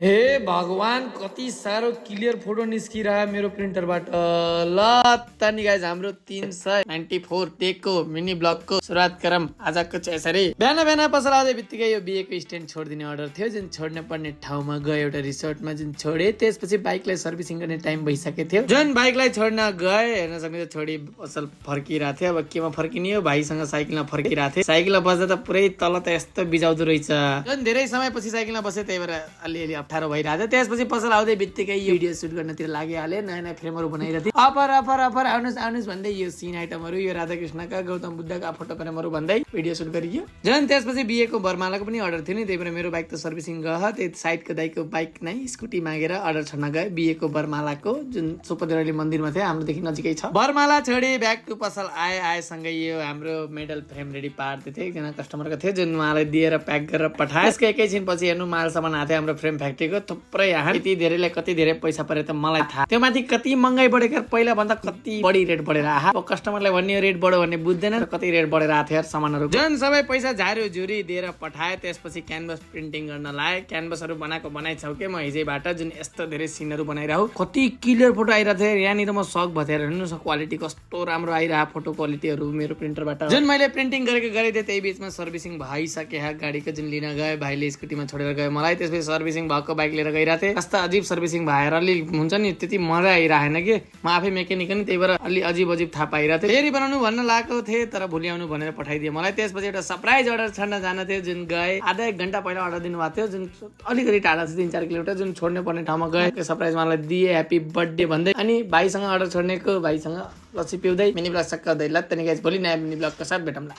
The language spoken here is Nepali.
हे भगवान कति साह्रो क्लियर फोटो निस्किरह मेरो प्रिन्टरबाट ल तनी गाइज हाम्रो 394 टेकको मिनी ब्लगको सुरुवात गरौँ आजको चाहिँ यसरी बिहान बिहान पसल आउँदै बित्तिकै यो बिएको स्ट्यान्ड छोडिदिने अर्डर थियो जुन छोड्न पर्ने ठाउँमा गए एउटा रिसोर्टमा जुन छोडे त्यसपछि बाइकलाई सर्भिसिङ गर्ने टाइम भइसकेको थियो जुन बाइकलाई छोड्न गए हेर्न सक्ने छोडी पसल फर्किरहेको थियो अब केमा फर्किने हो भाइसँग साइकलमा फर्किरहेको थिएँ साइकलमा बस्दा त पुरै तल त यस्तो बिजाउँदो रहेछ जुन धेरै समयपछि साइकलमा बसे त्यही भएर अलिअलि अप्ठ्यारो भइरहेको थियो त्यसपछि पसल आउँदै बित्तिकै यो भिडियो सुट गर्नतिर लागिहाले नयाँ नयाँ फ्रेमहरू बनाइरहेको थिएँ अफर अफर अफर आउनुहोस् आउनुहोस् भन्दै यो सिन आइटमहरू यो राधाकृष्णका गौतम बुद्धका फोटो फ्रेमहरू भन्दै भिडियो सुट गरियो झन् त्यसपछि बिएको बरमालाको पनि अर्डर थियो नि त्यही भएर मेरो बाइक त सर्भिसिङ गयो त्यही साइडको दाइको बाइक नै स्कुटी मागेर अर्डर छर्न गए बिएको बरमालाको जुन सुपदेवली मन्दिरमा थियो हाम्रोदेखि नजिकै छ बरमाला छोडी ब्याक टु पसल आएसँगै यो हाम्रो मेडल फ्रेम रेडी पार्दै थियो एकजना कस्टमरको थियो जुन उहाँलाई दिएर प्याक गरेर पठाए त्यसको एकैछिन पछि हेर्नु माल सामान आएको थियो हाम्रो फ्रेम फ्याक्ट्रीको थुप्रै यहाँ यति धेरैलाई कति धेरै पैसा परे त मलाई थाहा त्यो माथि कति महँगाई बढेको पहिला भन्दा कति बढी रेट बढेर आहा अब कस्टमरलाई भन्ने रेट बढ्यो भन्ने बुझ्दैन कति रेट बढेर आएको थियो सामानहरू जुन सबै पैसा झार्यो झुरी दिएर पठाए त्यसपछि क्यानभस प्रिन्टिङ गर्न लाए क्यानभसहरू बनाएको बनाइछौ के म हिजैबाट जुन यस्तो धेरै सिनहरू बनाइरहु कति क्लियर फोटो आइरहेको थियो यहाँनिर म सक भएर हेर्नु सक्छु क्वालिटी कस्तो राम्रो आइरहेको फोटो क्वालिटीहरू मेरो प्रिन्टरबाट जुन मैले प्रिन्टिङ गरेको गरेको थिएँ त्यही बिचमा सर्भिसिङ भइसके गाडीको जुन लिन गए भाइले स्कुटीमा छोडेर गयो मलाई त्यसपछि सर्भिसिङ भएको बाइक लिएर गइरहेको थिएँ कस्तो अजिब सर्भिसिङ भएर अलि हुन्छ नि त्यति मजा आइरहेन कि म आफै मेकेनिक नि त्यही भएर अलि अजिब अजिब थाहा पाइरहेको थिएँ फेरि बनाउनु भन्न लागेको थिएँ तर भोलि आउनु भनेर पठाइदियो मलाई त्यसपछि एउटा सरप्राइज अर्डर छर्न जान थियो जुन गए आधा एक घन्टा पहिला अर्डर दिनुभएको थियो जुन अलिकति टाढा छ 3-4 किलोमिटर जुन छोड्ने पर्ने ठाउँमा गए सरप्राइज मलाई दिए ह्याप्पी बर्थडे भन्दै अनि भाइसँग अर्डर छोड्नेको भाइसँग लस्सी पिउँदै मिनी ब्लग सक्का हुँदै ल त्यहाँदेखि भोलि नयाँ मिनी ब्लगको साथ भेटौँला।